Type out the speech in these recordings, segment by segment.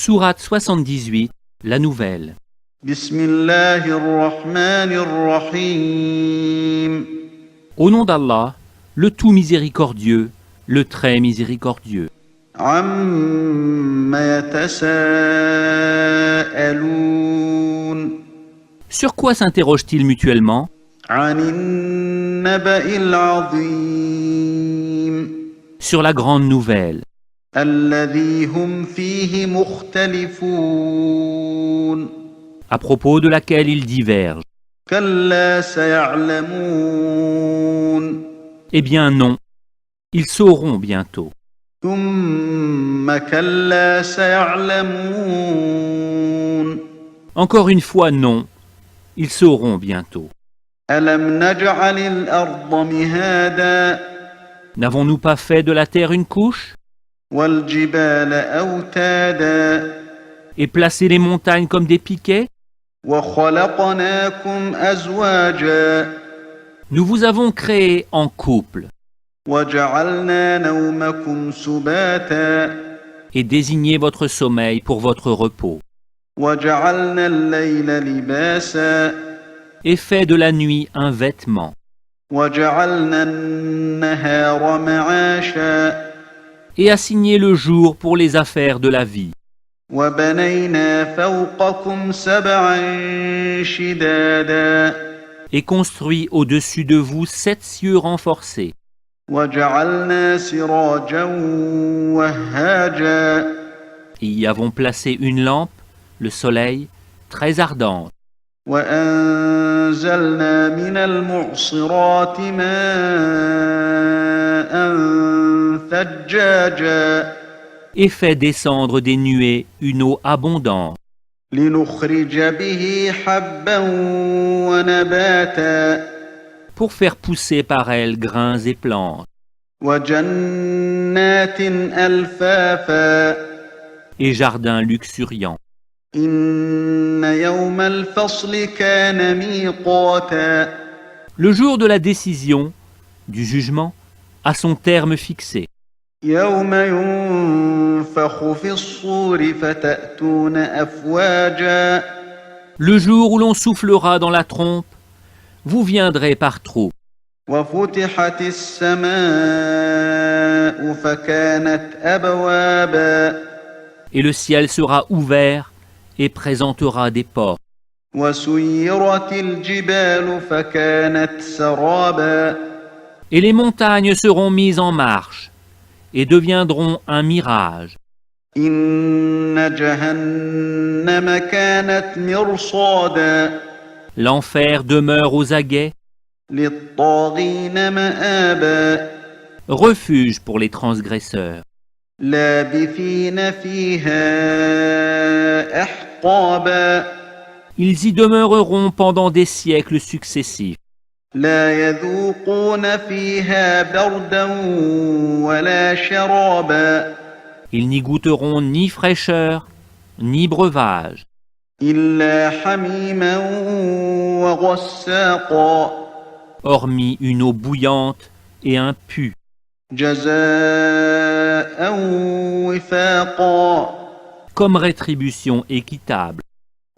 Sourate 78, la nouvelle. بسم الله الرحمن الرحيم Au nom d'Allah, le tout miséricordieux, le très miséricordieux. عم يتساءلون Sur quoi s'interrogent-ils mutuellement? عن النبأ العظيم Sur la grande nouvelle, الذي هم فيه مختلفون à propos de laquelle ils divergent. كلا سيعلمون Eh bien non, ils sauront bientôt. ثم كلا سيعلمون Encore une fois non, ils sauront bientôt. ألم نجعل الأرض مهادا N'avons-nous pas fait de la terre une couche والجبال أوتادا et placé les montagnes comme des piquets? وخلقناكم أزواجا Nous vous avons créés en couple وجعلنا نومكم سباتا et désigné votre sommeil pour votre repos وجعلنا الليل لباسا et fait de la nuit un vêtement وجعلنا النهار معاشا et assigné le jour pour les affaires de la vie وبنينا فوقكم سبعا شدادا et construit au-dessus de vous 7 cieux renforcés وجعلنا سراجا وهاجا et y avons placé une lampe, le soleil, très ardente وأنزلنا من المعصرات ماء ثجاجا et fait descendre des nuées une eau abondante لنخرج به حبا ونباتا pour faire pousser par elle grains et plantes وجنات ألفافا et jardins luxuriants. إن يوم الفصل كان ميقاتا Le jour de la décision, du jugement, a son terme fixé. يوم ينفخ في الصور فتأتون أفواجا Le jour où l'on soufflera dans la trompe, vous viendrez par troupes. وفتحت السماء فكانت أبوابا Et le ciel sera ouvert et présentera des portes. وسيرت الجبال فكانت سرابا Et les montagnes seront mises en marche et deviendront un mirage. إن جهنم كانت مرصادا L'enfer demeure aux aguets, للطاغين مآبا refuge pour les transgresseurs. لابثين فيها أحقابا Ils y demeureront pendant des siècles successifs. لا يذوقون فيها بردا ولا شرابا Ils n'y goûteront ni fraîcheur, ni breuvage, إلا حميما وغساقا hormis une eau bouillante et un pu, جزاء وفاقا comme rétribution équitable.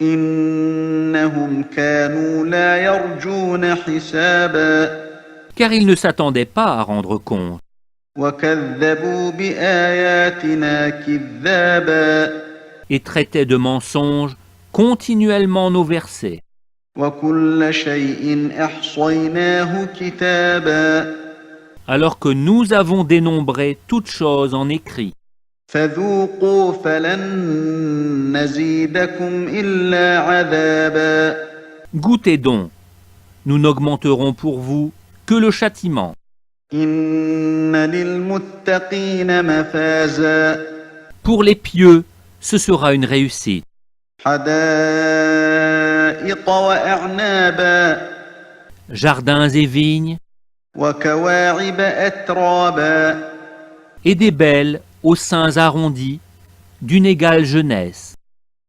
إنهم كانوا لا يرجون حسابا Car ils ne s'attendaient pas à rendre compte, وكذبوا بآياتنا كذابا et traitaient de mensonges continuellement nos versets. وكل شيء أحصيناه كتابا Alors que nous avons dénombré toutes choses en écrit. فذوقوا فلن نزيدكم إلا عذابا Goûtez donc, nous n'augmenterons pour vous que le châtiment. إن للمتقين مفازا Pour les pieux, ce sera une réussite. حدائق وأعنابا Jardins et vignes, وكواعب أترابا et des belles aux seins arrondis, d'une égale jeunesse,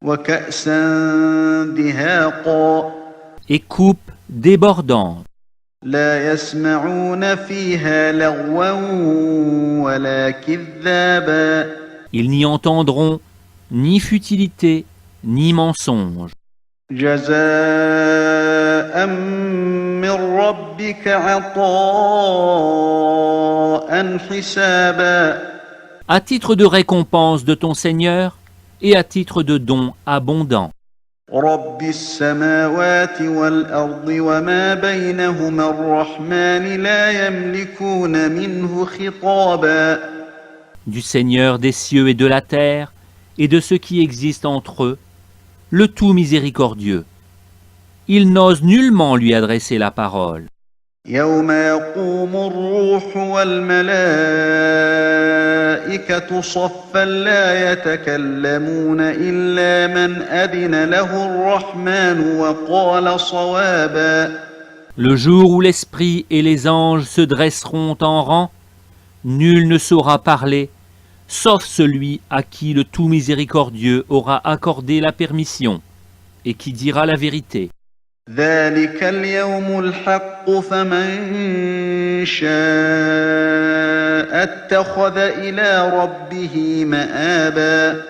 وكأسا دهاقا et coupes débordantes. لا يسمعون فيها لغوا ولا كذابا Ils n'y entendront ni futilité, ni mensonge. جزاء من ربك عطاء حسابا À titre de récompense de ton Seigneur et à titre de don abondant. رب السماوات والأرض وما بينهما الرحمن لا يملكون منه خطابا Du Seigneur des cieux et de la terre, et de ce qui existe entre eux, le tout miséricordieux. Ils n'osent nullement lui adresser la parole. يوم يقوم الروح والملائكة صفا لا يتكلمون إلا من أذن له الرحمن وقال صوابا Le jour où l'Esprit et les anges se dresseront en rang, nul ne saura parler, sauf celui à qui le tout miséricordieux aura accordé la permission, et qui dira la vérité. ذلك اليوم الحق فمن شاء اتخذ إلى ربه مآبا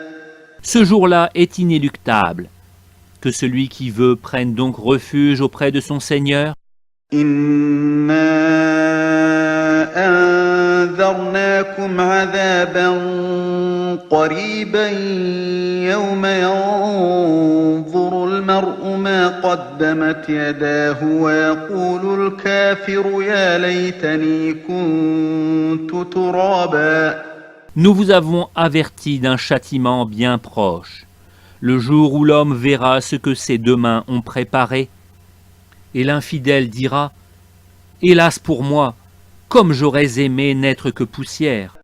Ce jour-là est inéluctable. Que celui qui veut prenne donc refuge auprès de son Seigneur. إنا أنذرناكم عذابا قريبا يوم ينظر المرء ما قدمت يداه ويقول الكافر يا ليتني كنت ترابا Nous vous avons averti d'un châtiment bien proche, le jour où l'homme verra ce que ses deux mains ont préparé, et l'infidèle dira « Hélas pour moi, comme j'aurais aimé n'être que poussière !»